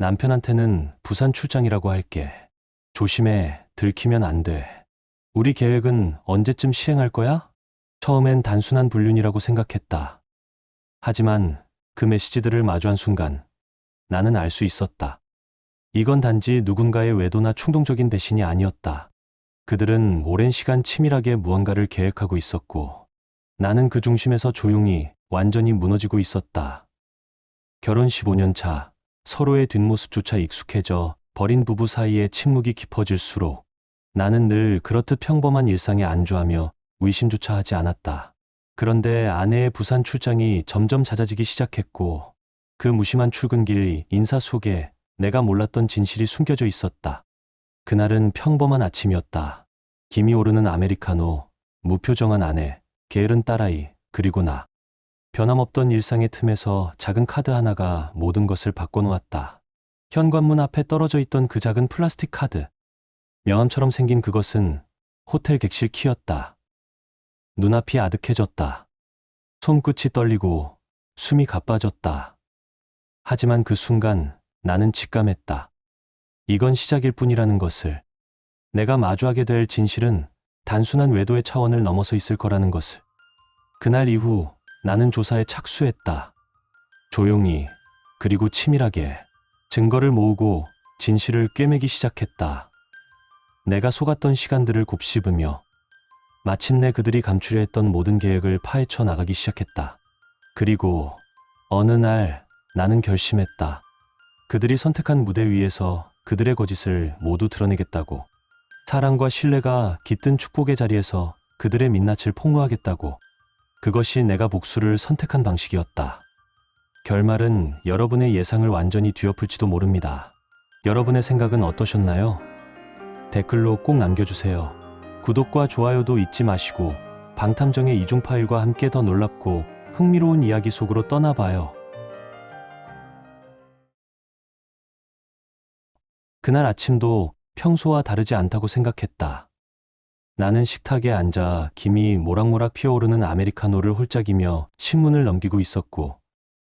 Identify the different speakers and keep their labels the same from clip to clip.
Speaker 1: 남편한테는 부산 출장이라고 할게. 조심해, 들키면 안 돼. 우리 계획은 언제쯤 시행할 거야? 처음엔 단순한 불륜이라고 생각했다. 하지만 그 메시지들을 마주한 순간 나는 알 수 있었다. 이건 단지 누군가의 외도나 충동적인 배신이 아니었다. 그들은 오랜 시간 치밀하게 무언가를 계획하고 있었고 나는 그 중심에서 조용히 완전히 무너지고 있었다. 결혼 15년 차, 서로의 뒷모습조차 익숙해져 버린 부부 사이에 침묵이 깊어질수록 나는 늘 그렇듯 평범한 일상에 안주하며 의심조차 하지 않았다. 그런데 아내의 부산 출장이 점점 잦아지기 시작했고 그 무심한 출근길 인사 속에 내가 몰랐던 진실이 숨겨져 있었다. 그날은 평범한 아침이었다. 김이 오르는 아메리카노, 무표정한 아내, 게으른 딸아이, 그리고 나. 변함없던 일상의 틈에서 작은 카드 하나가 모든 것을 바꿔놓았다. 현관문 앞에 떨어져 있던 그 작은 플라스틱 카드. 명함처럼 생긴 그것은 호텔 객실 키였다. 눈앞이 아득해졌다. 손끝이 떨리고 숨이 가빠졌다. 하지만 그 순간 나는 직감했다. 이건 시작일 뿐이라는 것을. 내가 마주하게 될 진실은 단순한 외도의 차원을 넘어서 있을 거라는 것을. 그날 이후 나는 조사에 착수했다. 조용히, 그리고 치밀하게 증거를 모으고 진실을 꿰매기 시작했다. 내가 속았던 시간들을 곱씹으며 마침내 그들이 감추려 했던 모든 계획을 파헤쳐 나가기 시작했다. 그리고 어느 날 나는 결심했다. 그들이 선택한 무대 위에서 그들의 거짓을 모두 드러내겠다고. 사랑과 신뢰가 깃든 축복의 자리에서 그들의 민낯을 폭로하겠다고. 그것이 내가 복수를 선택한 방식이었다. 결말은 여러분의 예상을 완전히 뒤엎을지도 모릅니다. 여러분의 생각은 어떠셨나요? 댓글로 꼭 남겨주세요. 구독과 좋아요도 잊지 마시고 방탐정의 이중 파일과 함께 더 놀랍고 흥미로운 이야기 속으로 떠나봐요. 그날 아침도 평소와 다르지 않다고 생각했다. 나는 식탁에 앉아 김이 모락모락 피어오르는 아메리카노를 홀짝이며 신문을 넘기고 있었고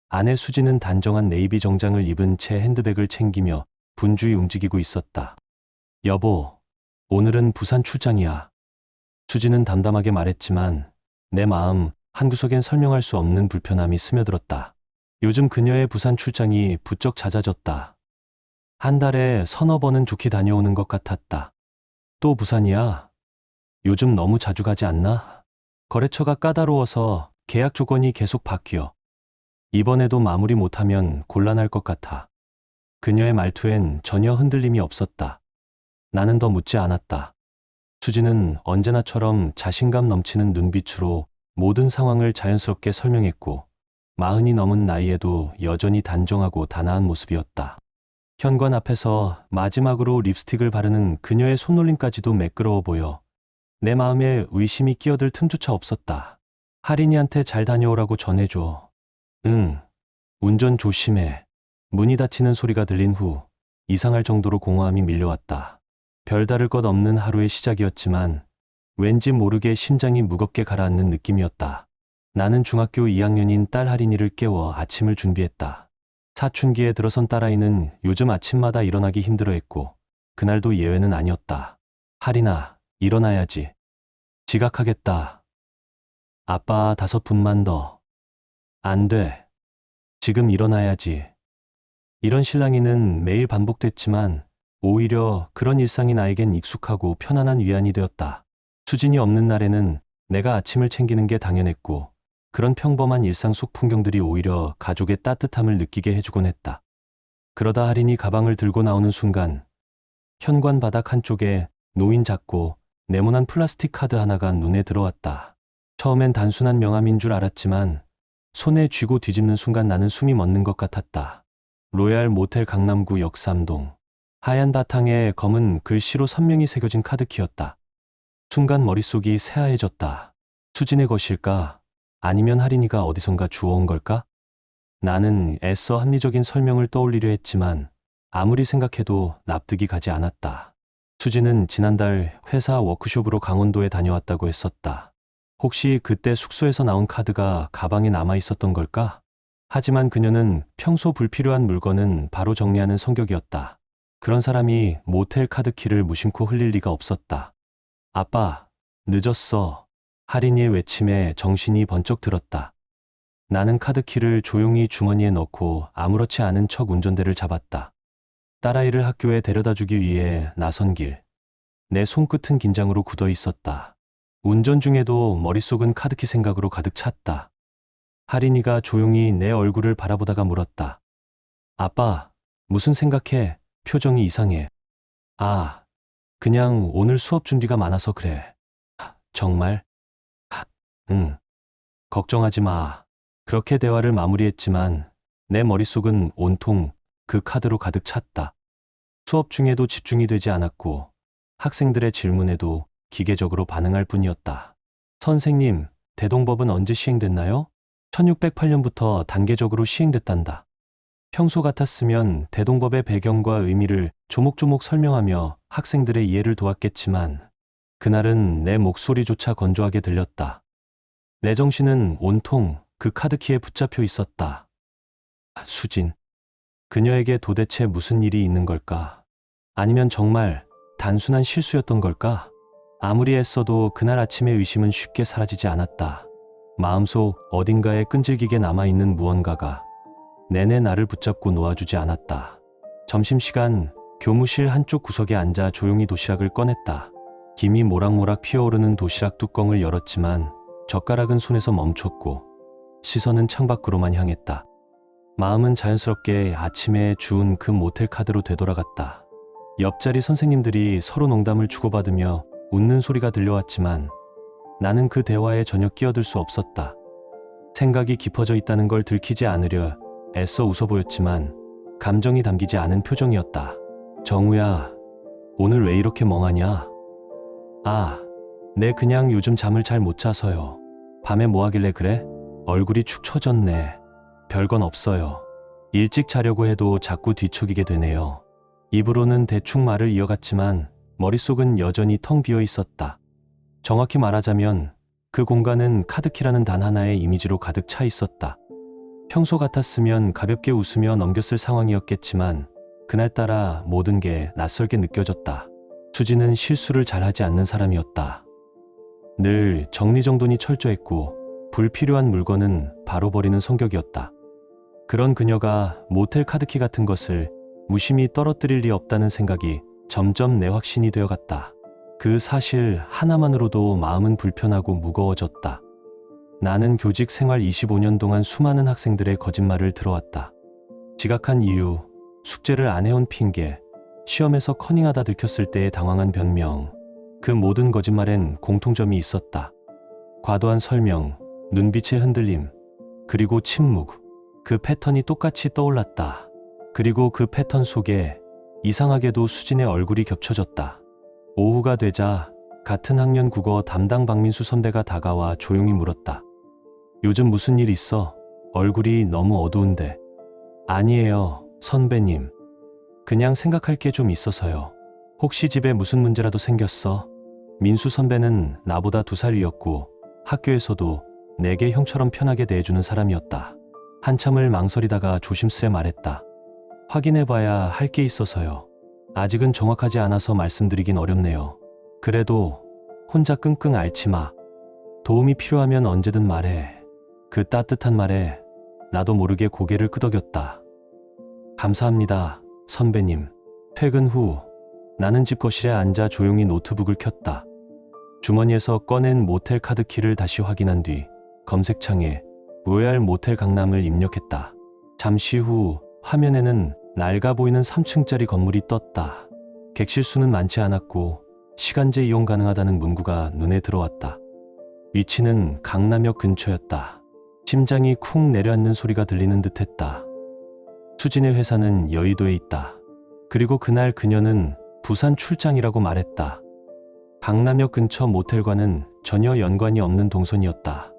Speaker 1: 아내 수지는 단정한 네이비 정장을 입은 채 핸드백을 챙기며 분주히 움직이고 있었다. 여보, 오늘은 부산 출장이야. 수지는 담담하게 말했지만 내 마음 한구석엔 설명할 수 없는 불편함이 스며들었다. 요즘 그녀의 부산 출장이 부쩍 잦아졌다. 한 달에 서너 번은 좋게 다녀오는 것 같았다. 또 부산이야? 요즘 너무 자주 가지 않나? 거래처가 까다로워서 계약 조건이 계속 바뀌어. 이번에도 마무리 못하면 곤란할 것 같아. 그녀의 말투엔 전혀 흔들림이 없었다. 나는 더 묻지 않았다. 수지는 언제나처럼 자신감 넘치는 눈빛으로 모든 상황을 자연스럽게 설명했고 40이 넘은 나이에도 여전히 단정하고 단아한 모습이었다. 현관 앞에서 마지막으로 립스틱을 바르는 그녀의 손놀림까지도 매끄러워 보여 내 마음에 의심이 끼어들 틈조차 없었다. 하린이한테 잘 다녀오라고 전해줘. 응. 운전 조심해. 문이 닫히는 소리가 들린 후 이상할 정도로 공허함이 밀려왔다. 별다를 것 없는 하루의 시작이었지만 왠지 모르게 심장이 무겁게 가라앉는 느낌이었다. 나는 중학교 2학년인 딸 하린이를 깨워 아침을 준비했다. 사춘기에 들어선 딸아이는 요즘 아침마다 일어나기 힘들어했고 그날도 예외는 아니었다. 하린아, 일어나야지. 지각하겠다. 아빠 5분만 더. 안 돼. 지금 일어나야지. 이런 실랑이는 매일 반복됐지만 오히려 그런 일상이 나에겐 익숙하고 편안한 위안이 되었다. 수진이 없는 날에는 내가 아침을 챙기는 게 당연했고 그런 평범한 일상 속 풍경들이 오히려 가족의 따뜻함을 느끼게 해주곤 했다. 그러다 하린이 가방을 들고 나오는 순간 현관 바닥 한쪽에 놓인 작고 네모난 플라스틱 카드 하나가 눈에 들어왔다. 처음엔 단순한 명함인 줄 알았지만 손에 쥐고 뒤집는 순간 나는 숨이 멎는 것 같았다. 로얄 모텔 강남구 역삼동. 하얀 바탕에 검은 글씨로 선명히 새겨진 카드키였다. 순간 머릿속이 새하얘졌다. 수진의 것일까? 아니면 하린이가 어디선가 주워온 걸까? 나는 애써 합리적인 설명을 떠올리려 했지만 아무리 생각해도 납득이 가지 않았다. 수진은 지난달 회사 워크숍으로 강원도에 다녀왔다고 했었다. 혹시 그때 숙소에서 나온 카드가 가방에 남아 있었던 걸까? 하지만 그녀는 평소 불필요한 물건은 바로 정리하는 성격이었다. 그런 사람이 모텔 카드키를 무심코 흘릴 리가 없었다. 아빠, 늦었어. 할인이의 외침에 정신이 번쩍 들었다. 나는 카드키를 조용히 주머니에 넣고 아무렇지 않은 척 운전대를 잡았다. 딸아이를 학교에 데려다 주기 위해 나선 길. 내 손끝은 긴장으로 굳어 있었다. 운전 중에도 머릿속은 카드키 생각으로 가득 찼다. 할인이가 조용히 내 얼굴을 바라보다가 물었다. 아빠, 무슨 생각해? 표정이 이상해. 아, 그냥 오늘 수업 준비가 많아서 그래. 정말? 응. 걱정하지 마. 그렇게 대화를 마무리했지만 내 머릿속은 온통 그 카드로 가득 찼다. 수업 중에도 집중이 되지 않았고 학생들의 질문에도 기계적으로 반응할 뿐이었다. 선생님, 대동법은 언제 시행됐나요? 1608년부터 단계적으로 시행됐단다. 평소 같았으면 대동법의 배경과 의미를 조목조목 설명하며 학생들의 이해를 도왔겠지만 그날은 내 목소리조차 건조하게 들렸다. 내 정신은 온통 그 카드키에 붙잡혀 있었다. 수진. 그녀에게 도대체 무슨 일이 있는 걸까? 아니면 정말 단순한 실수였던 걸까? 아무리 애써도 그날 아침의 의심은 쉽게 사라지지 않았다. 마음속 어딘가에 끈질기게 남아있는 무언가가 내내 나를 붙잡고 놓아주지 않았다. 점심시간 교무실 한쪽 구석에 앉아 조용히 도시락을 꺼냈다. 김이 모락모락 피어오르는 도시락 뚜껑을 열었지만 젓가락은 손에서 멈췄고 시선은 창밖으로만 향했다. 마음은 자연스럽게 아침에 주운 그 모텔 카드로 되돌아갔다. 옆자리 선생님들이 서로 농담을 주고받으며 웃는 소리가 들려왔지만 나는 그 대화에 전혀 끼어들 수 없었다. 생각이 깊어져 있다는 걸 들키지 않으려 애써 웃어 보였지만 감정이 담기지 않은 표정이었다. 정우야, 오늘 왜 이렇게 멍하냐? 아, 내 그냥 요즘 잠을 잘 못 자서요. 밤에 뭐 하길래 그래? 얼굴이 축 처졌네. 별건 없어요. 일찍 자려고 해도 자꾸 뒤척이게 되네요. 입으로는 대충 말을 이어갔지만 머릿속은 여전히 텅 비어 있었다. 정확히 말하자면 그 공간은 카드키라는 단 하나의 이미지로 가득 차 있었다. 평소 같았으면 가볍게 웃으며 넘겼을 상황이었겠지만 그날따라 모든 게 낯설게 느껴졌다. 수지는 실수를 잘하지 않는 사람이었다. 늘 정리정돈이 철저했고 불필요한 물건은 바로 버리는 성격이었다. 그런 그녀가 모텔 카드키 같은 것을 무심히 떨어뜨릴 리 없다는 생각이 점점 내 확신이 되어갔다. 그 사실 하나만으로도 마음은 불편하고 무거워졌다. 나는 교직 생활 25년 동안 수많은 학생들의 거짓말을 들어왔다. 지각한 이유, 숙제를 안 해온 핑계, 시험에서 커닝하다 들켰을 때의 당황한 변명, 그 모든 거짓말엔 공통점이 있었다. 과도한 설명, 눈빛의 흔들림, 그리고 침묵. 그 패턴이 똑같이 떠올랐다. 그리고 그 패턴 속에 이상하게도 수진의 얼굴이 겹쳐졌다. 오후가 되자 같은 학년 국어 담당 박민수 선배가 다가와 조용히 물었다. 요즘 무슨 일 있어? 얼굴이 너무 어두운데. 아니에요, 선배님. 그냥 생각할 게 좀 있어서요. 혹시 집에 무슨 문제라도 생겼어? 민수 선배는 나보다 2살 위였고 학교에서도 내게 형처럼 편하게 대해주는 사람이었다. 한참을 망설이다가 조심스레 말했다. 확인해봐야 할 게 있어서요. 아직은 정확하지 않아서 말씀드리긴 어렵네요. 그래도 혼자 끙끙 앓지 마. 도움이 필요하면 언제든 말해. 그 따뜻한 말에 나도 모르게 고개를 끄덕였다. 감사합니다, 선배님. 퇴근 후 나는 집 거실에 앉아 조용히 노트북을 켰다. 주머니에서 꺼낸 모텔 카드키를 다시 확인한 뒤 검색창에 로얄 모텔 강남을 입력했다. 잠시 후 화면에는 낡아 보이는 3층짜리 건물이 떴다. 객실 수는 많지 않았고 시간제 이용 가능하다는 문구가 눈에 들어왔다. 위치는 강남역 근처였다. 심장이 쿵 내려앉는 소리가 들리는 듯했다. 수진의 회사는 여의도에 있다. 그리고 그날 그녀는 부산 출장이라고 말했다. 강남역 근처 모텔과는 전혀 연관이 없는 동선이었다.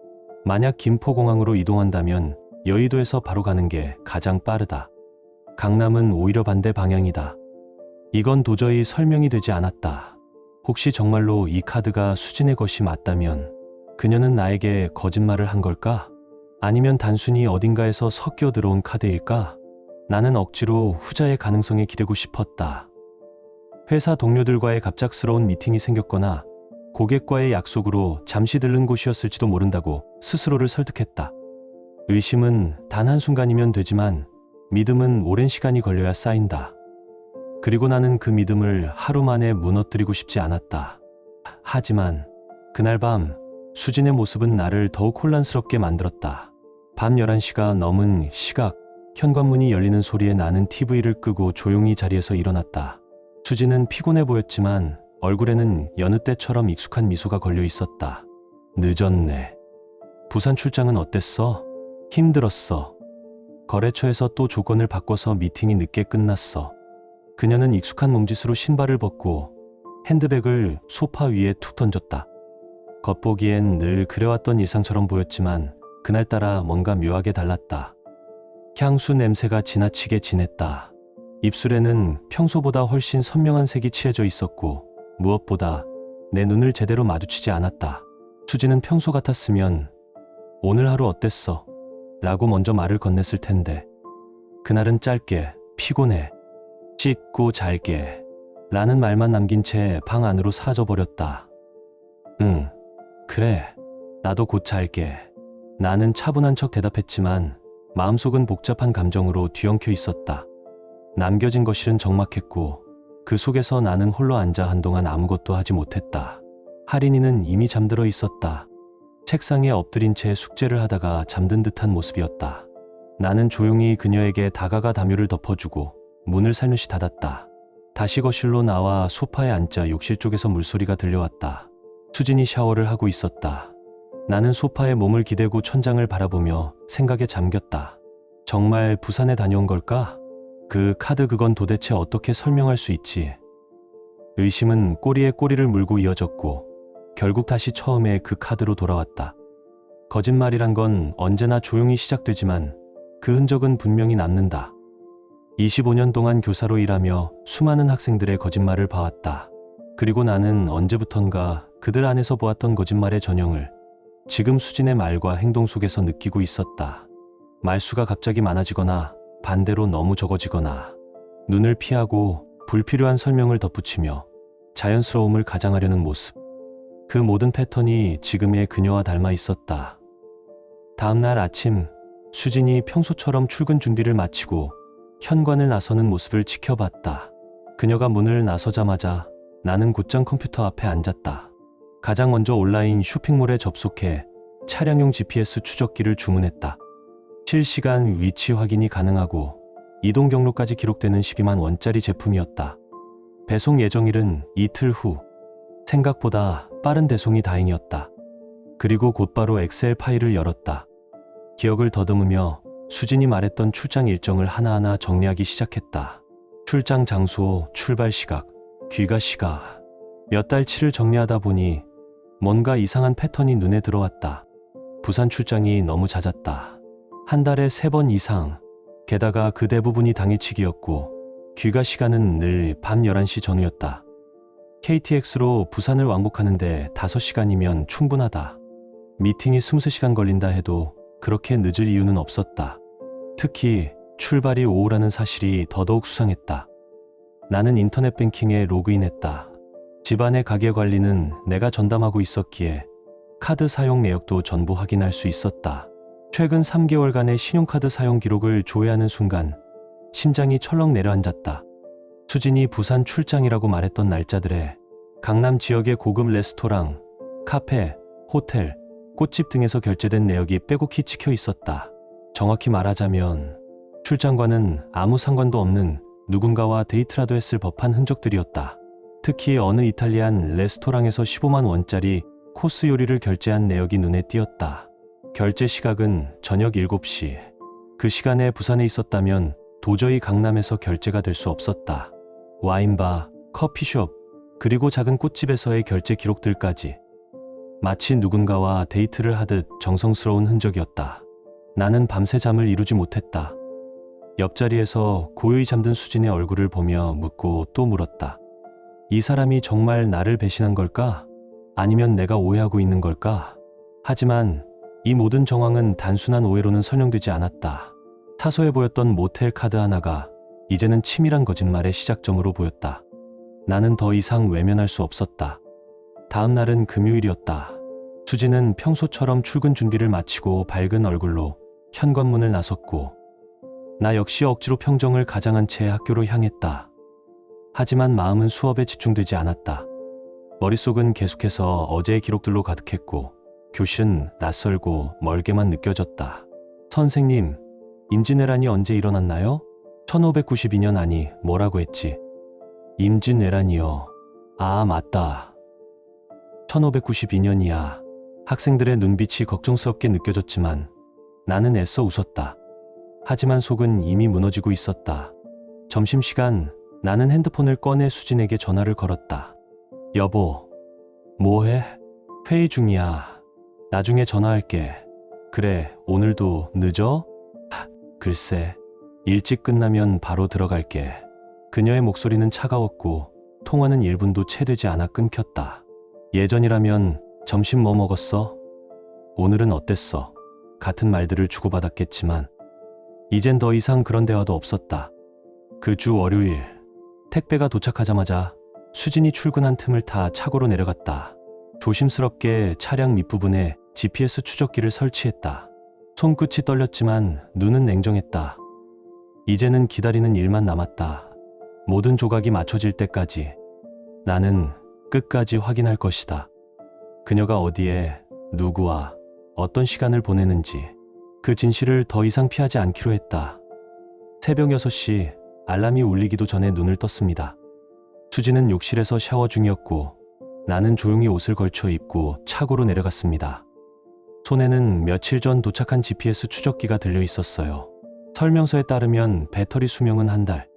Speaker 1: 만약 김포공항으로 이동한다면 여의도에서 바로 가는 게 가장 빠르다. 강남은 오히려 반대 방향이다. 이건 도저히 설명이 되지 않았다. 혹시 정말로 이 카드가 수진의 것이 맞다면 그녀는 나에게 거짓말을 한 걸까? 아니면 단순히 어딘가에서 섞여 들어온 카드일까? 나는 억지로 후자의 가능성에 기대고 싶었다. 회사 동료들과의 갑작스러운 미팅이 생겼거나 고객과의 약속으로 잠시 들른 곳이었을지도 모른다고 스스로를 설득했다. 의심은 단 한순간이면 되지만 믿음은 오랜 시간이 걸려야 쌓인다. 그리고 나는 그 믿음을 하루 만에 무너뜨리고 싶지 않았다. 하지만 그날 밤 수진의 모습은 나를 더욱 혼란스럽게 만들었다. 밤 11시가 넘은 시각, 현관문이 열리는 소리에 나는 TV를 끄고 조용히 자리에서 일어났다. 수진은 피곤해 보였지만 얼굴에는 여느 때처럼 익숙한 미소가 걸려 있었다. 늦었네. 부산 출장은 어땠어? 힘들었어. 거래처에서 또 조건을 바꿔서 미팅이 늦게 끝났어. 그녀는 익숙한 몸짓으로 신발을 벗고 핸드백을 소파 위에 툭 던졌다. 겉보기엔 늘 그래왔던 일상처럼 보였지만 그날따라 뭔가 묘하게 달랐다. 향수 냄새가 지나치게 진했다. 입술에는 평소보다 훨씬 선명한 색이 칠해져 있었고 무엇보다 내 눈을 제대로 마주치지 않았다. 수지는 평소 같았으면 오늘 하루 어땠어? 라고 먼저 말을 건넸을 텐데 그날은 짧게 피곤해. 씻고 잘게 라는 말만 남긴 채 방 안으로 사라져버렸다. 응, 그래. 나도 곧 잘게. 나는 차분한 척 대답했지만 마음속은 복잡한 감정으로 뒤엉켜 있었다. 남겨진 거실은 적막했고 그 속에서 나는 홀로 앉아 한동안 아무것도 하지 못했다. 하린이는 이미 잠들어 있었다. 책상에 엎드린 채 숙제를 하다가 잠든 듯한 모습이었다. 나는 조용히 그녀에게 다가가 담요를 덮어주고 문을 살며시 닫았다. 다시 거실로 나와 소파에 앉자 욕실 쪽에서 물소리가 들려왔다. 수진이 샤워를 하고 있었다. 나는 소파에 몸을 기대고 천장을 바라보며 생각에 잠겼다. 정말 부산에 다녀온 걸까? 그 카드 그건 도대체 어떻게 설명할 수 있지? 의심은 꼬리에 꼬리를 물고 이어졌고 결국 다시 처음에 그 카드로 돌아왔다. 거짓말이란 건 언제나 조용히 시작되지만 그 흔적은 분명히 남는다. 25년 동안 교사로 일하며 수많은 학생들의 거짓말을 봐왔다. 그리고 나는 언제부턴가 그들 안에서 보았던 거짓말의 전형을 지금 수진의 말과 행동 속에서 느끼고 있었다. 말수가 갑자기 많아지거나 반대로 너무 적어지거나 눈을 피하고 불필요한 설명을 덧붙이며 자연스러움을 가장하려는 모습. 그 모든 패턴이 지금의 그녀와 닮아 있었다. 다음 날 아침 수진이 평소처럼 출근 준비를 마치고 현관을 나서는 모습을 지켜봤다. 그녀가 문을 나서자마자 나는 곧장 컴퓨터 앞에 앉았다. 가장 먼저 온라인 쇼핑몰에 접속해 차량용 GPS 추적기를 주문했다. 실시간 위치 확인이 가능하고 이동 경로까지 기록되는 12만 원짜리 제품이었다. 배송 예정일은 이틀 후. 생각보다 빠른 배송이 다행이었다. 그리고 곧바로 엑셀 파일을 열었다. 기억을 더듬으며 수진이 말했던 출장 일정을 하나하나 정리하기 시작했다. 출장 장소, 출발 시각, 귀가 시각. 몇 달치를 정리하다 보니 뭔가 이상한 패턴이 눈에 들어왔다. 부산 출장이 너무 잦았다. 한 달에 3번 이상. 게다가 그 대부분이 당일치기였고 귀가 시간은 늘 밤 11시 전후였다. KTX로 부산을 왕복하는데 5시간이면 충분하다. 미팅이 20시간 걸린다 해도 그렇게 늦을 이유는 없었다. 특히 출발이 오후라는 사실이 더더욱 수상했다. 나는 인터넷 뱅킹에 로그인했다. 집안의 가게 관리는 내가 전담하고 있었기에 카드 사용 내역도 전부 확인할 수 있었다. 최근 3개월간의 신용카드 사용 기록을 조회하는 순간 심장이 철렁 내려앉았다. 수진이 부산 출장이라고 말했던 날짜들에 강남 지역의 고급 레스토랑, 카페, 호텔, 꽃집 등에서 결제된 내역이 빼곡히 찍혀 있었다. 정확히 말하자면 출장과는 아무 상관도 없는 누군가와 데이트라도 했을 법한 흔적들이었다. 특히 어느 이탈리안 레스토랑에서 15만 원짜리 코스 요리를 결제한 내역이 눈에 띄었다. 결제 시각은 저녁 7시. 그 시간에 부산에 있었다면 도저히 강남에서 결제가 될 수 없었다. 와인바, 커피숍, 그리고 작은 꽃집에서의 결제 기록들까지 마치 누군가와 데이트를 하듯 정성스러운 흔적이었다. 나는 밤새 잠을 이루지 못했다. 옆자리에서 고요히 잠든 수진의 얼굴을 보며 묻고 또 물었다. 이 사람이 정말 나를 배신한 걸까? 아니면 내가 오해하고 있는 걸까? 하지만 이 모든 정황은 단순한 오해로는 설명되지 않았다. 사소해 보였던 모텔 카드 하나가 이제는 치밀한 거짓말의 시작점으로 보였다. 나는 더 이상 외면할 수 없었다. 다음 날은 금요일이었다. 수지는 평소처럼 출근 준비를 마치고 밝은 얼굴로 현관문을 나섰고 나 역시 억지로 평정을 가장한 채 학교로 향했다. 하지만 마음은 수업에 집중되지 않았다. 머릿속은 계속해서 어제의 기록들로 가득했고 교실은 낯설고 멀게만 느껴졌다. 선생님, 임진왜란이 언제 일어났나요? 1592년 아니 뭐라고 했지? 임진왜란이요. 아 맞다. 1592년이야. 학생들의 눈빛이 걱정스럽게 느껴졌지만 나는 애써 웃었다. 하지만 속은 이미 무너지고 있었다. 점심시간 나는 핸드폰을 꺼내 수진에게 전화를 걸었다. 여보, 뭐해? 회의 중이야. 나중에 전화할게. 그래, 오늘도 늦어? 글쎄, 일찍 끝나면 바로 들어갈게. 그녀의 목소리는 차가웠고 통화는 1분도 채 되지 않아 끊겼다. 예전이라면 점심 뭐 먹었어? 오늘은 어땠어? 같은 말들을 주고받았겠지만 이젠 더 이상 그런 대화도 없었다. 그 주 월요일 택배가 도착하자마자 수진이 출근한 틈을 타 차고로 내려갔다. 조심스럽게 차량 밑부분에 GPS 추적기를 설치했다. 손끝이 떨렸지만 눈은 냉정했다. 이제는 기다리는 일만 남았다. 모든 조각이 맞춰질 때까지 나는 끝까지 확인할 것이다. 그녀가 어디에, 누구와, 어떤 시간을 보내는지 그 진실을 더 이상 피하지 않기로 했다. 새벽 6시 알람이 울리기도 전에 눈을 떴습니다. 수지는 욕실에서 샤워 중이었고 나는 조용히 옷을 걸쳐 입고 차고로 내려갔습니다. 손에는 며칠 전 도착한 GPS 추적기가 들려 있었어요. 설명서에 따르면 배터리 수명은 한 달.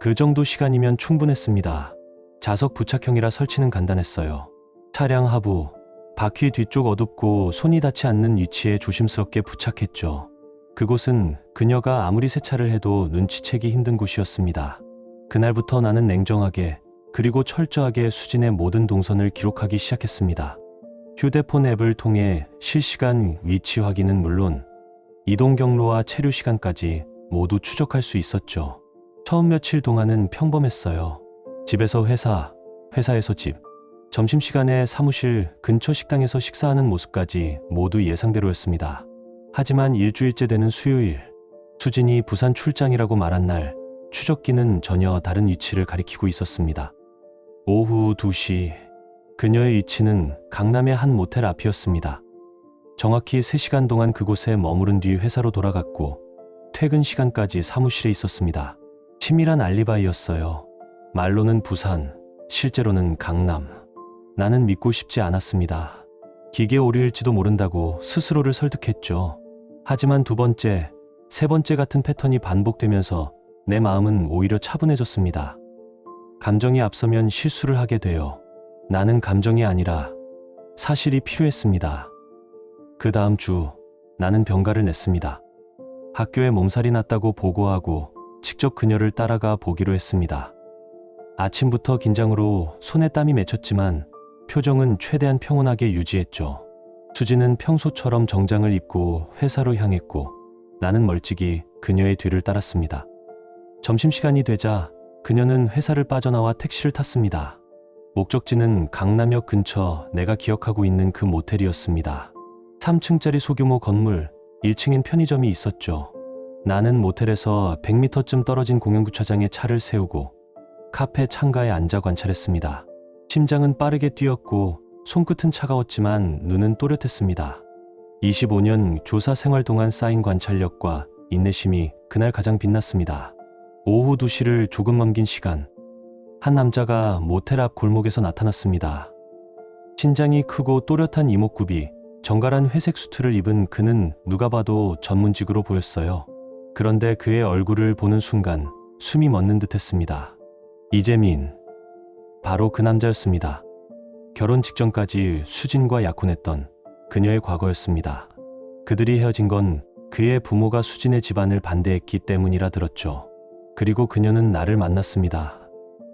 Speaker 1: 그 정도 시간이면 충분했습니다. 자석 부착형이라 설치는 간단했어요. 차량 하부, 바퀴 뒤쪽 어둡고 손이 닿지 않는 위치에 조심스럽게 부착했죠. 그곳은 그녀가 아무리 세차를 해도 눈치채기 힘든 곳이었습니다. 그날부터 나는 냉정하게 그리고 철저하게 수진의 모든 동선을 기록하기 시작했습니다. 휴대폰 앱을 통해 실시간 위치 확인은 물론 이동 경로와 체류 시간까지 모두 추적할 수 있었죠. 처음 며칠 동안은 평범했어요. 집에서 회사, 회사에서 집, 점심시간에 사무실 근처 식당에서 식사하는 모습까지 모두 예상대로였습니다. 하지만 일주일째 되는 수요일, 수진이 부산 출장이라고 말한 날, 추적기는 전혀 다른 위치를 가리키고 있었습니다. 오후 2시, 그녀의 위치는 강남의 한 모텔 앞이었습니다. 정확히 3시간 동안 그곳에 머무른 뒤 회사로 돌아갔고 퇴근 시간까지 사무실에 있었습니다. 치밀한 알리바이였어요. 말로는 부산, 실제로는 강남. 나는 믿고 싶지 않았습니다. 기계 오류일지도 모른다고 스스로를 설득했죠. 하지만 두 번째, 세 번째 같은 패턴이 반복되면서 내 마음은 오히려 차분해졌습니다. 감정이 앞서면 실수를 하게 돼요. 나는 감정이 아니라 사실이 필요했습니다. 그 다음 주 나는 병가를 냈습니다. 학교에 몸살이 났다고 보고하고 직접 그녀를 따라가 보기로 했습니다. 아침부터 긴장으로 손에 땀이 맺혔지만 표정은 최대한 평온하게 유지했죠. 수지는 평소처럼 정장을 입고 회사로 향했고 나는 멀찍이 그녀의 뒤를 따랐습니다. 점심시간이 되자 그녀는 회사를 빠져나와 택시를 탔습니다. 목적지는 강남역 근처 내가 기억하고 있는 그 모텔이었습니다. 3층짜리 소규모 건물, 1층엔 편의점이 있었죠. 나는 모텔에서 100m쯤 떨어진 공영주차장에 차를 세우고 카페 창가에 앉아 관찰했습니다. 심장은 빠르게 뛰었고 손끝은 차가웠지만 눈은 또렷했습니다. 25년 조사 생활 동안 쌓인 관찰력과 인내심이 그날 가장 빛났습니다. 오후 2시를 조금 넘긴 시간, 한 남자가 모텔 앞 골목에서 나타났습니다. 신장이 크고 또렷한 이목구비, 정갈한 회색 수트를 입은 그는 누가 봐도 전문직으로 보였어요. 그런데 그의 얼굴을 보는 순간 숨이 멎는 듯했습니다. 이재민, 바로 그 남자였습니다. 결혼 직전까지 수진과 약혼했던 그녀의 과거였습니다. 그들이 헤어진 건 그의 부모가 수진의 집안을 반대했기 때문이라 들었죠. 그리고 그녀는 나를 만났습니다.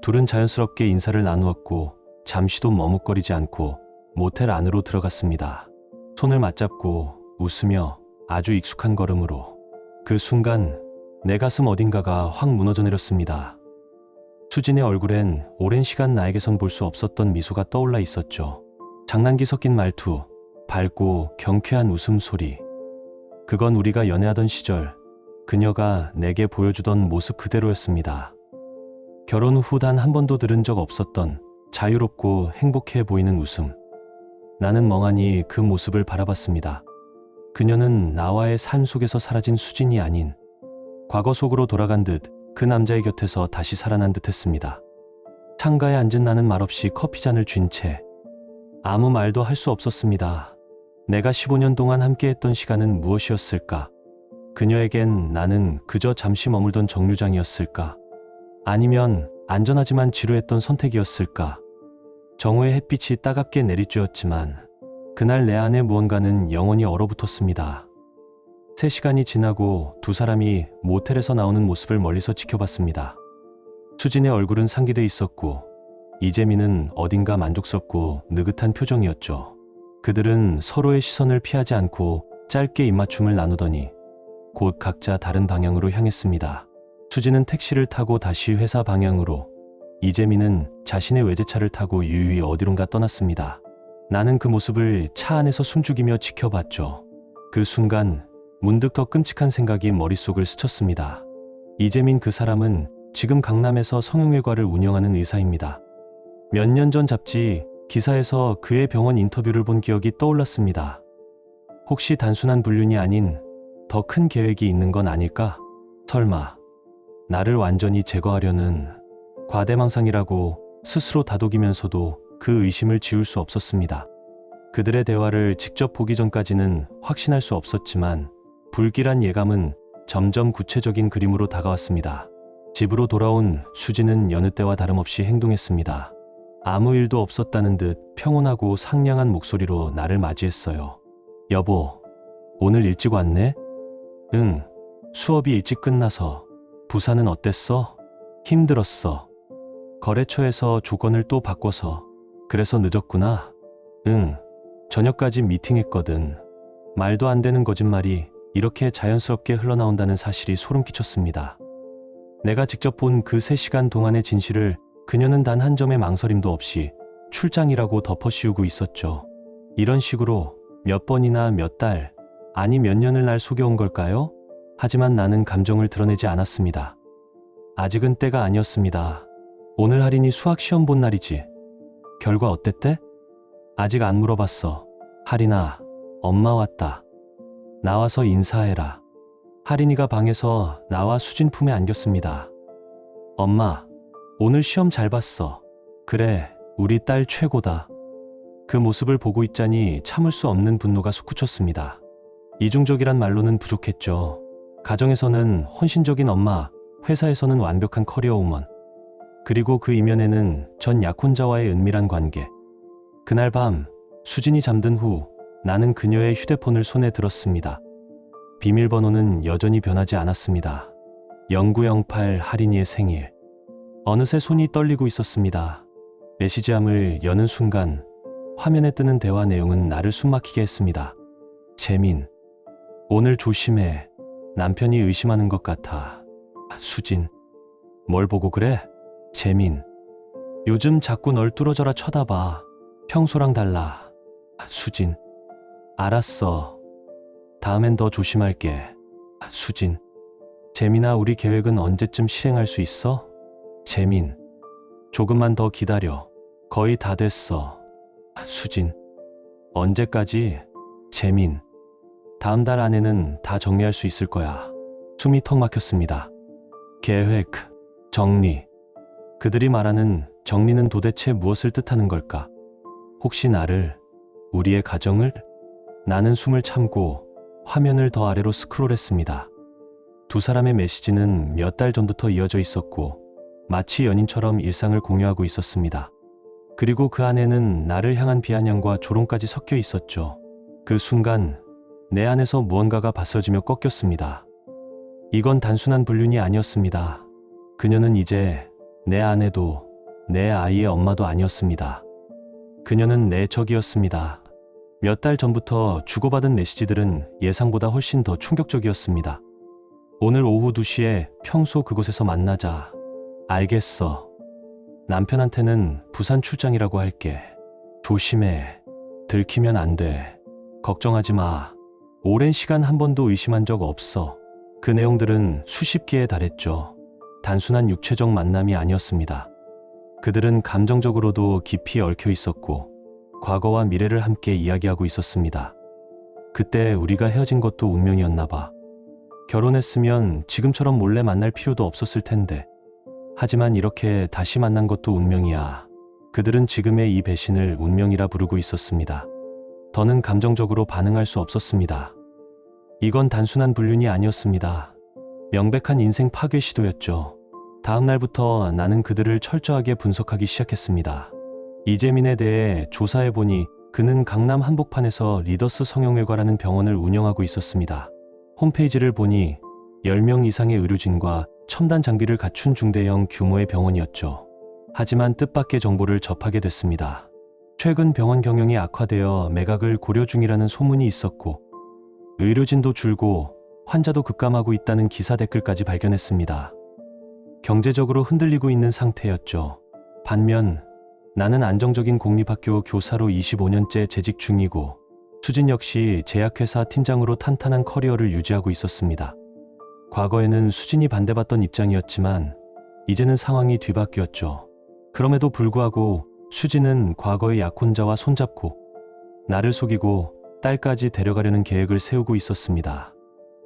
Speaker 1: 둘은 자연스럽게 인사를 나누었고 잠시도 머뭇거리지 않고 모텔 안으로 들어갔습니다. 손을 맞잡고 웃으며 아주 익숙한 걸음으로. 그 순간 내 가슴 어딘가가 확 무너져 내렸습니다. 수진의 얼굴엔 오랜 시간 나에게선 볼 수 없었던 미소가 떠올라 있었죠. 장난기 섞인 말투, 밝고 경쾌한 웃음소리. 그건 우리가 연애하던 시절 그녀가 내게 보여주던 모습 그대로였습니다. 결혼 후 단 한 번도 들은 적 없었던 자유롭고 행복해 보이는 웃음. 나는 멍하니 그 모습을 바라봤습니다. 그녀는 나와의 삶 속에서 사라진 수진이 아닌 과거 속으로 돌아간 듯 그 남자의 곁에서 다시 살아난 듯 했습니다. 창가에 앉은 나는 말없이 커피잔을 쥔 채 아무 말도 할 수 없었습니다. 내가 15년 동안 함께했던 시간은 무엇이었을까? 그녀에겐 나는 그저 잠시 머물던 정류장이었을까? 아니면 안전하지만 지루했던 선택이었을까? 정오의 햇빛이 따갑게 내리쬐었지만 그날 내 안에 무언가는 영원히 얼어붙었습니다. 3시간이 지나고 두 사람이 모텔에서 나오는 모습을 멀리서 지켜봤습니다. 수진의 얼굴은 상기돼 있었고 이재민은 어딘가 만족스럽고 느긋한 표정이었죠. 그들은 서로의 시선을 피하지 않고 짧게 입맞춤을 나누더니 곧 각자 다른 방향으로 향했습니다. 수진은 택시를 타고 다시 회사 방향으로, 이재민은 자신의 외제차를 타고 유유히 어디론가 떠났습니다. 나는 그 모습을 차 안에서 숨죽이며 지켜봤죠. 그 순간 문득 더 끔찍한 생각이 머릿속을 스쳤습니다. 이재민 그 사람은 지금 강남에서 성형외과를 운영하는 의사입니다. 몇 년 전 잡지 기사에서 그의 병원 인터뷰를 본 기억이 떠올랐습니다. 혹시 단순한 불륜이 아닌 더 큰 계획이 있는 건 아닐까? 설마 나를 완전히 제거하려는 과대망상이라고 스스로 다독이면서도 그 의심을 지울 수 없었습니다. 그들의 대화를 직접 보기 전까지는 확신할 수 없었지만 불길한 예감은 점점 구체적인 그림으로 다가왔습니다. 집으로 돌아온 수진은 여느 때와 다름없이 행동했습니다. 아무 일도 없었다는 듯 평온하고 상냥한 목소리로 나를 맞이했어요. 여보, 오늘 일찍 왔네? 응, 수업이 일찍 끝나서. 부산은 어땠어? 힘들었어. 거래처에서 조건을 또 바꿔서. 그래서 늦었구나. 응, 저녁까지 미팅했거든. 말도 안 되는 거짓말이 이렇게 자연스럽게 흘러나온다는 사실이 소름 끼쳤습니다. 내가 직접 본 그 3시간 동안의 진실을 그녀는 단 한 점의 망설임도 없이 출장이라고 덮어씌우고 있었죠. 이런 식으로 몇 번이나 몇 달, 아니 몇 년을 날 속여온 걸까요? 하지만 나는 감정을 드러내지 않았습니다. 아직은 때가 아니었습니다. 오늘 할인이 수학 시험 본 날이지. 결과 어땠대? 아직 안 물어봤어. 할인아, 엄마 왔다. 나와서 인사해라. 할인이가 방에서 나와 수진 품에 안겼습니다. 엄마, 오늘 시험 잘 봤어. 그래, 우리 딸 최고다. 그 모습을 보고 있자니 참을 수 없는 분노가 솟구쳤습니다. 이중적이란 말로는 부족했죠. 가정에서는 헌신적인 엄마, 회사에서는 완벽한 커리어우먼. 그리고 그 이면에는 전 약혼자와의 은밀한 관계. 그날 밤 수진이 잠든 후 나는 그녀의 휴대폰을 손에 들었습니다. 비밀번호는 여전히 변하지 않았습니다. 0908 할인이의 생일. 어느새 손이 떨리고 있었습니다. 메시지함을 여는 순간 화면에 뜨는 대화 내용은 나를 숨막히게 했습니다. 재민, 오늘 조심해. 남편이 의심하는 것 같아. 수진, 뭘 보고 그래? 재민, 요즘 자꾸 널 뚫어져라 쳐다봐. 평소랑 달라. 수진, 알았어. 다음엔 더 조심할게. 수진, 재민아, 우리 계획은 언제쯤 실행할 수 있어? 재민, 조금만 더 기다려. 거의 다 됐어. 수진, 언제까지? 재민, 다음 달 안에는 다 정리할 수 있을 거야. 숨이 턱 막혔습니다. 계획, 정리. 그들이 말하는 정리는 도대체 무엇을 뜻하는 걸까? 혹시 나를, 우리의 가정을? 나는 숨을 참고 화면을 더 아래로 스크롤했습니다. 두 사람의 메시지는 몇 달 전부터 이어져 있었고 마치 연인처럼 일상을 공유하고 있었습니다. 그리고 그 안에는 나를 향한 비아냥과 조롱까지 섞여 있었죠. 그 순간 내 안에서 무언가가 바스러지며 꺾였습니다. 이건 단순한 불륜이 아니었습니다. 그녀는 이제 내 아내도 내 아이의 엄마도 아니었습니다. 그녀는 내 적이었습니다. 몇 달 전부터 주고받은 메시지들은 예상보다 훨씬 더 충격적이었습니다. 오늘 오후 2시에 평소 그곳에서 만나자. 알겠어. 남편한테는 부산 출장이라고 할게. 조심해. 들키면 안 돼. 걱정하지 마. 오랜 시간 한 번도 의심한 적 없어. 그 내용들은 수십 개에 달했죠. 단순한 육체적 만남이 아니었습니다. 그들은 감정적으로도 깊이 얽혀 있었고 과거와 미래를 함께 이야기하고 있었습니다. 그때 우리가 헤어진 것도 운명이었나 봐. 결혼했으면 지금처럼 몰래 만날 필요도 없었을 텐데. 하지만 이렇게 다시 만난 것도 운명이야. 그들은 지금의 이 배신을 운명이라 부르고 있었습니다. 더는 감정적으로 반응할 수 없었습니다. 이건 단순한 불륜이 아니었습니다. 명백한 인생 파괴 시도였죠. 다음 날부터 나는 그들을 철저하게 분석하기 시작했습니다. 이재민에 대해 조사해보니 그는 강남 한복판에서 리더스 성형외과라는 병원을 운영하고 있었습니다. 홈페이지를 보니 10명 이상의 의료진과 첨단 장비를 갖춘 중대형 규모의 병원이었죠. 하지만 뜻밖의 정보를 접하게 됐습니다. 최근 병원 경영이 악화되어 매각을 고려 중이라는 소문이 있었고 의료진도 줄고 환자도 급감하고 있다는 기사 댓글까지 발견했습니다. 경제적으로 흔들리고 있는 상태였죠. 반면 나는 안정적인 공립학교 교사로 25년째 재직 중이고 수진 역시 제약회사 팀장으로 탄탄한 커리어를 유지하고 있었습니다. 과거에는 수진이 반대받던 입장이었지만 이제는 상황이 뒤바뀌었죠. 그럼에도 불구하고 수진은 과거의 약혼자와 손잡고 나를 속이고 딸까지 데려가려는 계획을 세우고 있었습니다.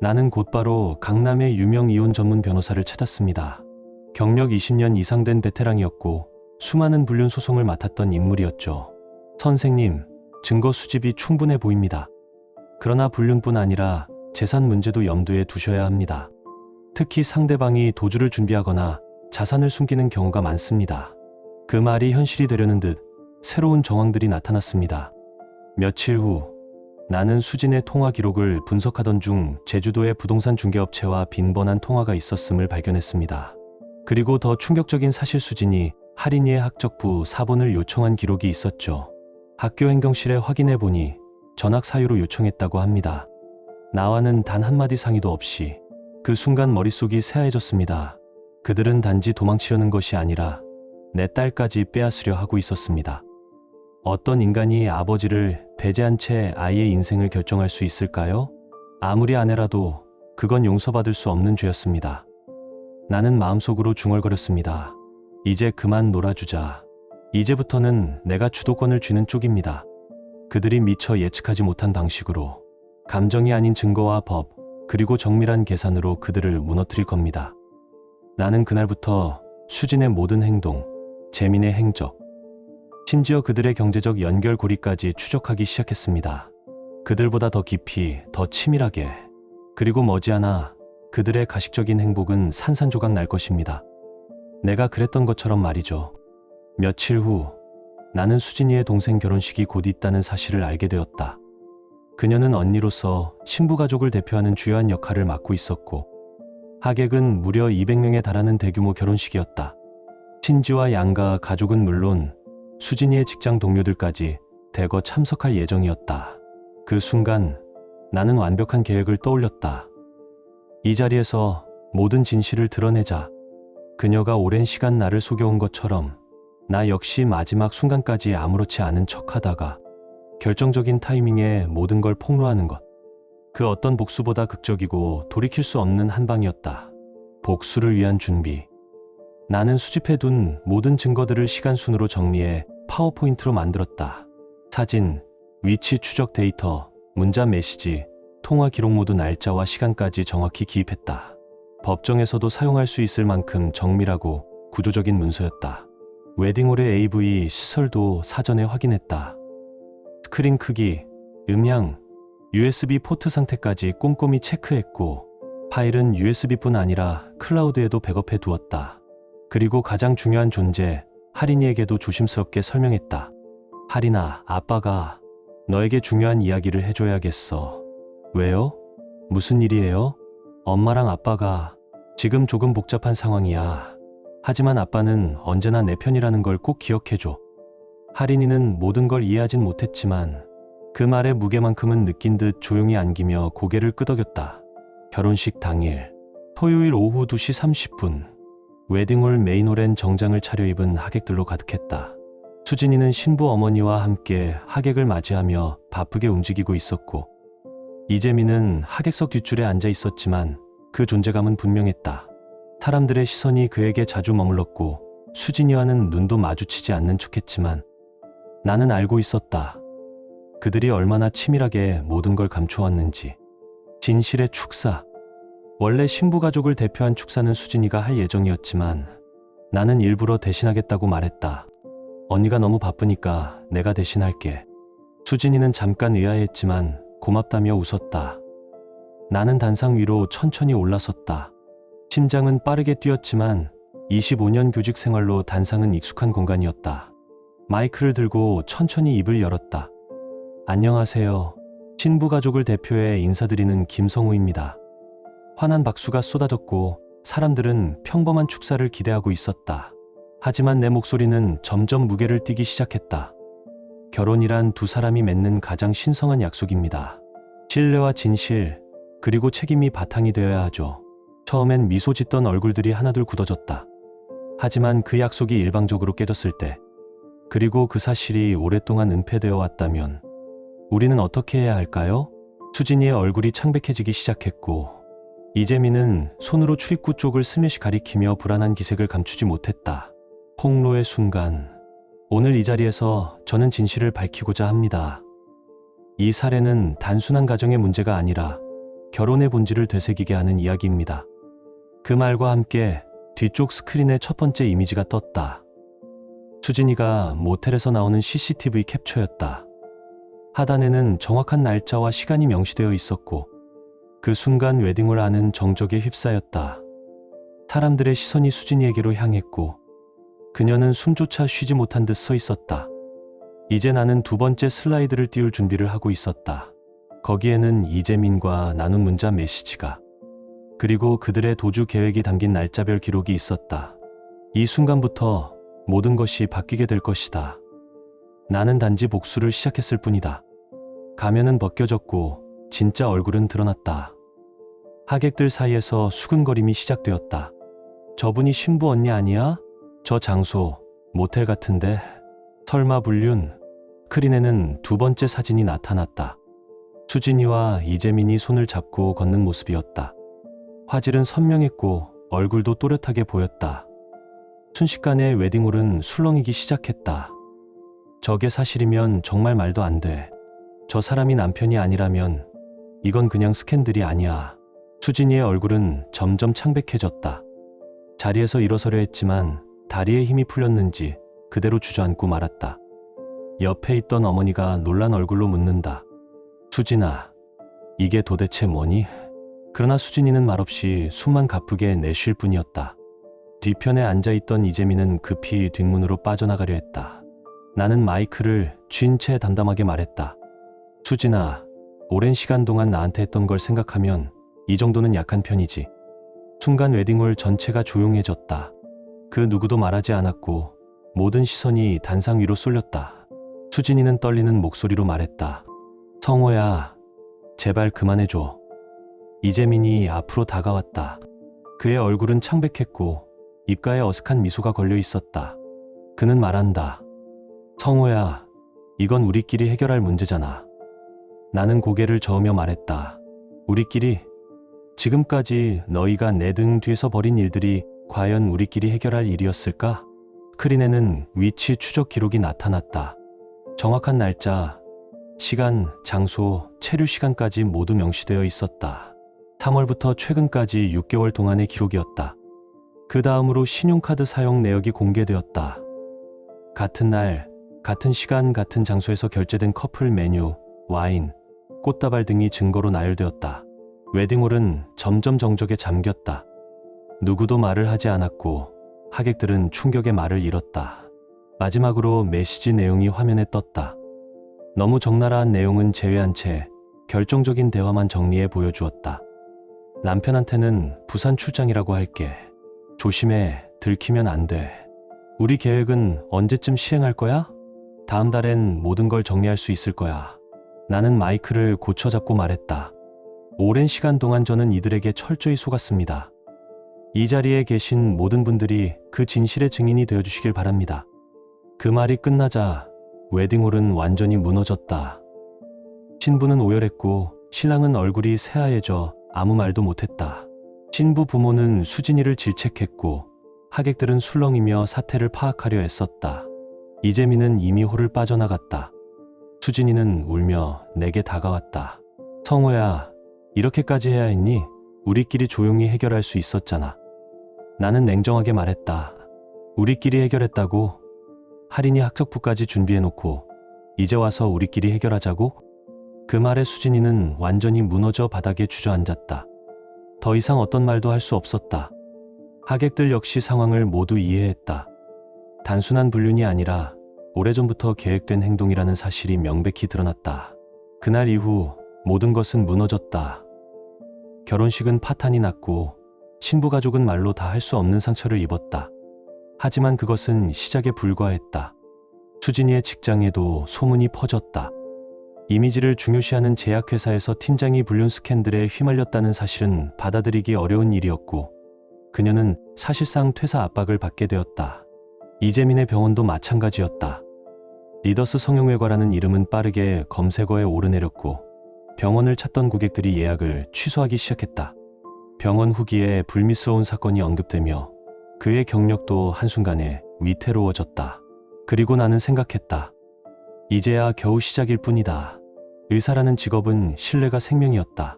Speaker 1: 나는 곧바로 강남의 유명 이혼 전문 변호사를 찾았습니다. 경력 20년 이상 된 베테랑이었고 수많은 불륜 소송을 맡았던 인물이었죠. 선생님, 증거 수집이 충분해 보입니다. 그러나 불륜뿐 아니라 재산 문제도 염두에 두셔야 합니다. 특히 상대방이 도주를 준비하거나 자산을 숨기는 경우가 많습니다. 그 말이 현실이 되려는 듯 새로운 정황들이 나타났습니다. 며칠 후 나는 수진의 통화 기록을 분석하던 중 제주도의 부동산 중개업체와 빈번한 통화가 있었음을 발견했습니다. 그리고 더 충격적인 사실, 수진이 할인이의 학적부 사본을 요청한 기록이 있었죠. 학교 행정실에 확인해 보니 전학 사유로 요청했다고 합니다. 나와는 단 한마디 상의도 없이. 그 순간 머릿속이 새하얘졌습니다. 그들은 단지 도망치려는 것이 아니라 내 딸까지 빼앗으려 하고 있었습니다. 어떤 인간이 아버지를 배제한 채 아이의 인생을 결정할 수 있을까요? 아무리 아내라도 그건 용서받을 수 없는 죄였습니다. 나는 마음속으로 중얼거렸습니다. 이제 그만 놀아주자. 이제부터는 내가 주도권을 쥐는 쪽입니다. 그들이 미처 예측하지 못한 방식으로 감정이 아닌 증거와 법, 그리고 정밀한 계산으로 그들을 무너뜨릴 겁니다. 나는 그날부터 수진의 모든 행동, 재민의 행적, 심지어 그들의 경제적 연결고리까지 추적하기 시작했습니다. 그들보다 더 깊이, 더 치밀하게. 그리고 머지않아 그들의 가식적인 행복은 산산조각 날 것입니다. 내가 그랬던 것처럼 말이죠. 며칠 후 나는 수진이의 동생 결혼식이 곧 있다는 사실을 알게 되었다. 그녀는 언니로서 신부 가족을 대표하는 주요한 역할을 맡고 있었고 하객은 무려 200명에 달하는 대규모 결혼식이었다. 친지와 양가 가족은 물론 수진이의 직장 동료들까지 대거 참석할 예정이었다. 그 순간 나는 완벽한 계획을 떠올렸다. 이 자리에서 모든 진실을 드러내자. 그녀가 오랜 시간 나를 속여온 것처럼 나 역시 마지막 순간까지 아무렇지 않은 척하다가 결정적인 타이밍에 모든 걸 폭로하는 것. 그 어떤 복수보다 극적이고 돌이킬 수 없는 한 방이었다. 복수를 위한 준비. 나는 수집해둔 모든 증거들을 시간순으로 정리해 파워포인트로 만들었다. 사진, 위치 추적 데이터, 문자 메시지, 통화 기록 모두 날짜와 시간까지 정확히 기입했다. 법정에서도 사용할 수 있을 만큼 정밀하고 구조적인 문서였다. 웨딩홀의 AV 시설도 사전에 확인했다. 스크린 크기, 음향, USB 포트 상태까지 꼼꼼히 체크했고 파일은 USB뿐 아니라 클라우드에도 백업해 두었다. 그리고 가장 중요한 존재, 할인이에게도 조심스럽게 설명했다. 할인아, 아빠가 너에게 중요한 이야기를 해줘야겠어. 왜요? 무슨 일이에요? 엄마랑 아빠가 지금 조금 복잡한 상황이야. 하지만 아빠는 언제나 내 편이라는 걸 꼭 기억해줘. 할인이는 모든 걸 이해하진 못했지만 그 말의 무게만큼은 느낀 듯 조용히 안기며 고개를 끄덕였다. 결혼식 당일 토요일 오후 2시 30분 웨딩홀 메인홀엔 정장을 차려입은 하객들로 가득했다. 수진이는 신부 어머니와 함께 하객을 맞이하며 바쁘게 움직이고 있었고 이재민은 하객석 뒷줄에 앉아 있었지만 그 존재감은 분명했다. 사람들의 시선이 그에게 자주 머물렀고 수진이와는 눈도 마주치지 않는 척했지만 나는 알고 있었다. 그들이 얼마나 치밀하게 모든 걸 감춰왔는지. 진실의 축사. 원래 신부 가족을 대표한 축사는 수진이가 할 예정이었지만 나는 일부러 대신하겠다고 말했다. 언니가 너무 바쁘니까 내가 대신할게. 수진이는 잠깐 의아해했지만 고맙다며 웃었다. 나는 단상 위로 천천히 올라섰다. 심장은 빠르게 뛰었지만 25년 교직 생활로 단상은 익숙한 공간이었다. 마이크를 들고 천천히 입을 열었다. 안녕하세요. 신부 가족을 대표해 인사드리는 김성우입니다. 환한 박수가 쏟아졌고 사람들은 평범한 축사를 기대하고 있었다. 하지만 내 목소리는 점점 무게를 띠기 시작했다. 결혼이란 두 사람이 맺는 가장 신성한 약속입니다. 신뢰와 진실, 그리고 책임이 바탕이 되어야 하죠. 처음엔 미소 짓던 얼굴들이 하나둘 굳어졌다. 하지만 그 약속이 일방적으로 깨졌을 때, 그리고 그 사실이 오랫동안 은폐되어 왔다면 우리는 어떻게 해야 할까요? 수진이의 얼굴이 창백해지기 시작했고 이재민은 손으로 출입구 쪽을 스며시 가리키며 불안한 기색을 감추지 못했다. 폭로의 순간. 오늘 이 자리에서 저는 진실을 밝히고자 합니다. 이 사례는 단순한 가정의 문제가 아니라 결혼의 본질을 되새기게 하는 이야기입니다. 그 말과 함께 뒤쪽 스크린에 첫 번째 이미지가 떴다. 수진이가 모텔에서 나오는 CCTV 캡처였다. 하단에는 정확한 날짜와 시간이 명시되어 있었고 그 순간 웨딩홀 안은 정적에 휩싸였다. 사람들의 시선이 수진이에게로 향했고 그녀는 숨조차 쉬지 못한 듯 서 있었다. 이제 나는 두 번째 슬라이드를 띄울 준비를 하고 있었다. 거기에는 이재민과 나눈 문자 메시지가, 그리고 그들의 도주 계획이 담긴 날짜별 기록이 있었다. 이 순간부터 모든 것이 바뀌게 될 것이다. 나는 단지 복수를 시작했을 뿐이다. 가면은 벗겨졌고 진짜 얼굴은 드러났다. 하객들 사이에서 수근거림이 시작되었다. 저분이 신부 언니 아니야? 저 장소, 모텔 같은데? 설마 불륜? 스크린에는 두 번째 사진이 나타났다. 수진이와 이재민이 손을 잡고 걷는 모습이었다. 화질은 선명했고 얼굴도 또렷하게 보였다. 순식간에 웨딩홀은 술렁이기 시작했다. 저게 사실이면 정말 말도 안 돼. 저 사람이 남편이 아니라면 이건 그냥 스캔들이 아니야. 수진이의 얼굴은 점점 창백해졌다. 자리에서 일어서려 했지만 다리에 힘이 풀렸는지 그대로 주저앉고 말았다. 옆에 있던 어머니가 놀란 얼굴로 묻는다. 수진아, 이게 도대체 뭐니? 그러나 수진이는 말없이 숨만 가쁘게 내쉴 뿐이었다. 뒤편에 앉아있던 이재민은 급히 뒷문으로 빠져나가려 했다. 나는 마이크를 쥔 채 담담하게 말했다. 수진아, 오랜 시간 동안 나한테 했던 걸 생각하면 이 정도는 약한 편이지. 순간 웨딩홀 전체가 조용해졌다. 그 누구도 말하지 않았고 모든 시선이 단상 위로 쏠렸다. 수진이는 떨리는 목소리로 말했다. 성호야, 제발 그만해줘. 이재민이 앞으로 다가왔다. 그의 얼굴은 창백했고 입가에 어색한 미소가 걸려 있었다. 그는 말한다. 성호야, 이건 우리끼리 해결할 문제잖아. 나는 고개를 저으며 말했다. 우리끼리? 지금까지 너희가 내 등 뒤에서 벌인 일들이 과연 우리끼리 해결할 일이었을까? 스크린에는 위치 추적 기록이 나타났다. 정확한 날짜, 시간, 장소, 체류 시간까지 모두 명시되어 있었다. 3월부터 최근까지 6개월 동안의 기록이었다. 그 다음으로 신용카드 사용 내역이 공개되었다. 같은 날, 같은 시간, 같은 장소에서 결제된 커플 메뉴, 와인, 꽃다발 등이 증거로 나열되었다. 웨딩홀은 점점 정적에 잠겼다. 누구도 말을 하지 않았고 하객들은 충격의 말을 잃었다. 마지막으로 메시지 내용이 화면에 떴다. 너무 적나라한 내용은 제외한 채 결정적인 대화만 정리해 보여주었다. 남편한테는 부산 출장이라고 할게. 조심해, 들키면 안 돼. 우리 계획은 언제쯤 시행할 거야? 다음 달엔 모든 걸 정리할 수 있을 거야. 나는 마이크를 고쳐잡고 말했다. 오랜 시간 동안 저는 이들에게 철저히 속았습니다. 이 자리에 계신 모든 분들이 그 진실의 증인이 되어주시길 바랍니다. 그 말이 끝나자 웨딩홀은 완전히 무너졌다. 신부는 오열했고 신랑은 얼굴이 새하얘져 아무 말도 못했다. 신부 부모는 수진이를 질책했고 하객들은 술렁이며 사태를 파악하려 애썼다. 이재민은 이미 홀을 빠져나갔다. 수진이는 울며 내게 다가왔다. 성호야, 이렇게까지 해야 했니? 우리끼리 조용히 해결할 수 있었잖아. 나는 냉정하게 말했다. 우리끼리 해결했다고? 할인이 학적부까지 준비해놓고 이제 와서 우리끼리 해결하자고? 그 말에 수진이는 완전히 무너져 바닥에 주저앉았다. 더 이상 어떤 말도 할 수 없었다. 하객들 역시 상황을 모두 이해했다. 단순한 불륜이 아니라 오래전부터 계획된 행동이라는 사실이 명백히 드러났다. 그날 이후 모든 것은 무너졌다. 결혼식은 파탄이 났고 신부 가족은 말로 다 할 수 없는 상처를 입었다. 하지만 그것은 시작에 불과했다. 수진이의 직장에도 소문이 퍼졌다. 이미지를 중요시하는 제약회사에서 팀장이 불륜 스캔들에 휘말렸다는 사실은 받아들이기 어려운 일이었고 그녀는 사실상 퇴사 압박을 받게 되었다. 이재민의 병원도 마찬가지였다. 리더스 성형외과라는 이름은 빠르게 검색어에 오르내렸고 병원을 찾던 고객들이 예약을 취소하기 시작했다. 병원 후기에 불미스러운 사건이 언급되며 그의 경력도 한순간에 위태로워졌다. 그리고 나는 생각했다. 이제야 겨우 시작일 뿐이다. 의사라는 직업은 신뢰가 생명이었다.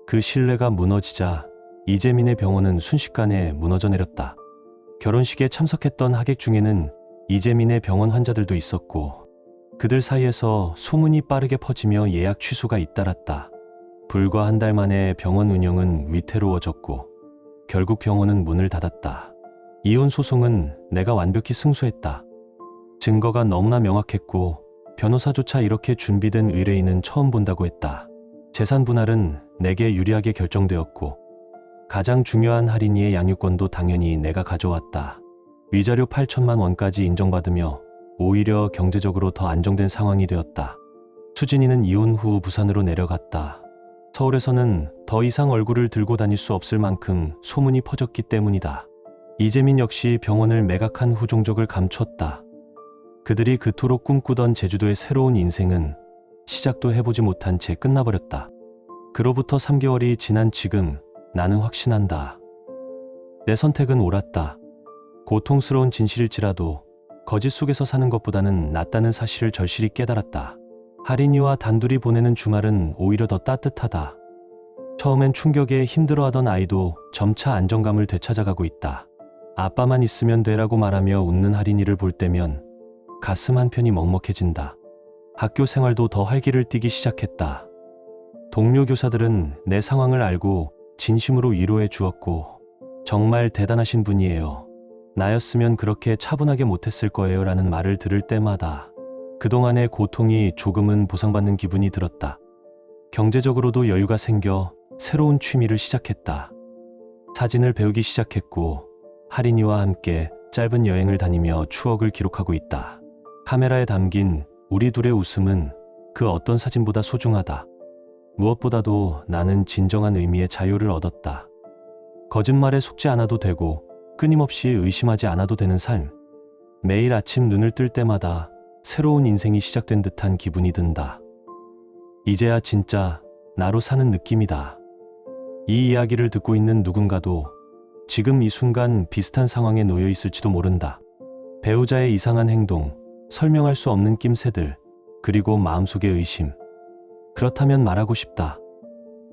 Speaker 1: 그 신뢰가 무너지자 이재민의 병원은 순식간에 무너져 내렸다. 결혼식에 참석했던 하객 중에는 이재민의 병원 환자들도 있었고 그들 사이에서 소문이 빠르게 퍼지며 예약 취소가 잇따랐다. 불과 한 달 만에 병원 운영은 위태로워졌고 결국 병원은 문을 닫았다. 이혼 소송은 내가 완벽히 승소했다. 증거가 너무나 명확했고 변호사조차 이렇게 준비된 의뢰인은 처음 본다고 했다. 재산 분할은 내게 유리하게 결정되었고 가장 중요한 할인이의 양육권도 당연히 내가 가져왔다. 위자료 8천만 원까지 인정받으며 오히려 경제적으로 더 안정된 상황이 되었다. 수진이는 이혼 후 부산으로 내려갔다. 서울에서는 더 이상 얼굴을 들고 다닐 수 없을 만큼 소문이 퍼졌기 때문이다. 이재민 역시 병원을 매각한 후 종적을 감췄다. 그들이 그토록 꿈꾸던 제주도의 새로운 인생은 시작도 해보지 못한 채 끝나버렸다. 그로부터 3개월이 지난 지금 나는 확신한다. 내 선택은 옳았다. 고통스러운 진실일지라도 거짓 속에서 사는 것보다는 낫다는 사실을 절실히 깨달았다. 할인이와 단둘이 보내는 주말은 오히려 더 따뜻하다. 처음엔 충격에 힘들어하던 아이도 점차 안정감을 되찾아가고 있다. 아빠만 있으면 되라고 말하며 웃는 할인이를 볼 때면 가슴 한편이 먹먹해진다. 학교 생활도 더 활기를 띠기 시작했다. 동료 교사들은 내 상황을 알고 진심으로 위로해 주었고 정말 대단하신 분이에요. 나였으면 그렇게 차분하게 못했을 거예요 라는 말을 들을 때마다 그동안의 고통이 조금은 보상받는 기분이 들었다. 경제적으로도 여유가 생겨 새로운 취미를 시작했다. 사진을 배우기 시작했고 할인이와 함께 짧은 여행을 다니며 추억을 기록하고 있다. 카메라에 담긴 우리 둘의 웃음은 그 어떤 사진보다 소중하다. 무엇보다도 나는 진정한 의미의 자유를 얻었다. 거짓말에 속지 않아도 되고 끊임없이 의심하지 않아도 되는 삶. 매일 아침 눈을 뜰 때마다 새로운 인생이 시작된 듯한 기분이 든다. 이제야 진짜 나로 사는 느낌이다. 이 이야기를 듣고 있는 누군가도 지금 이 순간 비슷한 상황에 놓여 있을지도 모른다. 배우자의 이상한 행동, 설명할 수 없는 낌새들, 그리고 마음속의 의심. 그렇다면 말하고 싶다.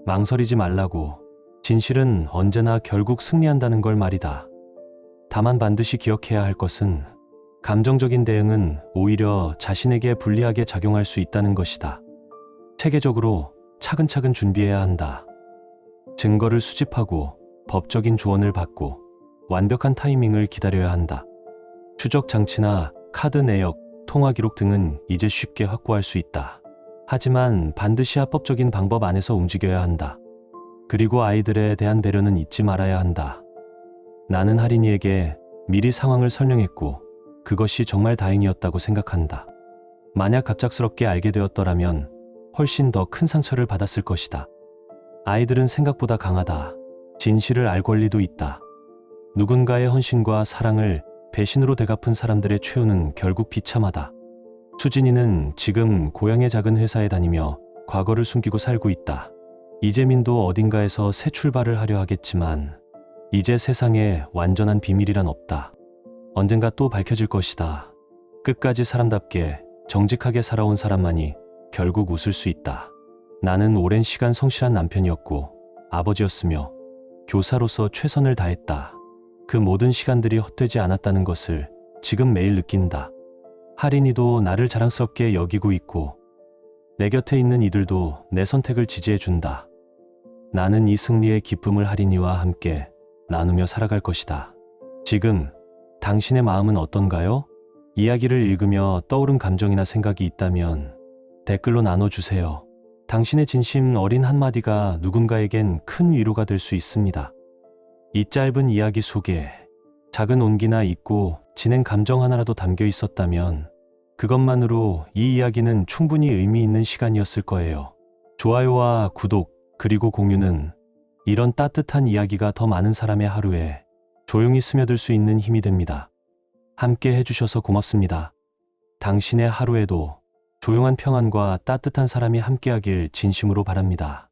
Speaker 1: 망설이지 말라고. 진실은 언제나 결국 승리한다는 걸 말이다. 다만 반드시 기억해야 할 것은 감정적인 대응은 오히려 자신에게 불리하게 작용할 수 있다는 것이다. 체계적으로 차근차근 준비해야 한다. 증거를 수집하고 법적인 조언을 받고 완벽한 타이밍을 기다려야 한다. 추적 장치나 카드 내역, 통화 기록 등은 이제 쉽게 확보할 수 있다. 하지만 반드시 합법적인 방법 안에서 움직여야 한다. 그리고 아이들에 대한 배려는 잊지 말아야 한다. 나는 할인이에게 미리 상황을 설명했고 그것이 정말 다행이었다고 생각한다. 만약 갑작스럽게 알게 되었더라면 훨씬 더 큰 상처를 받았을 것이다. 아이들은 생각보다 강하다. 진실을 알 권리도 있다. 누군가의 헌신과 사랑을 배신으로 되갚은 사람들의 최후는 결국 비참하다. 수진이는 지금 고향의 작은 회사에 다니며 과거를 숨기고 살고 있다. 이재민도 어딘가에서 새 출발을 하려 하겠지만 이제 세상에 완전한 비밀이란 없다. 언젠가 또 밝혀질 것이다. 끝까지 사람답게 정직하게 살아온 사람만이 결국 웃을 수 있다. 나는 오랜 시간 성실한 남편이었고 아버지였으며 교사로서 최선을 다했다. 그 모든 시간들이 헛되지 않았다는 것을 지금 매일 느낀다. 할인이도 나를 자랑스럽게 여기고 있고 내 곁에 있는 이들도 내 선택을 지지해준다. 나는 이 승리의 기쁨을 할인이와 함께 나누며 살아갈 것이다. 지금 당신의 마음은 어떤가요? 이야기를 읽으며 떠오른 감정이나 생각이 있다면 댓글로 나눠주세요. 당신의 진심 어린 한마디가 누군가에겐 큰 위로가 될 수 있습니다. 이 짧은 이야기 속에 작은 온기나 잊고 지낸 감정 하나라도 담겨 있었다면 그것만으로 이 이야기는 충분히 의미 있는 시간이었을 거예요. 좋아요와 구독 그리고 공유는 이런 따뜻한 이야기가 더 많은 사람의 하루에 조용히 스며들 수 있는 힘이 됩니다. 함께 해주셔서 고맙습니다. 당신의 하루에도 조용한 평안과 따뜻한 사람이 함께하길 진심으로 바랍니다.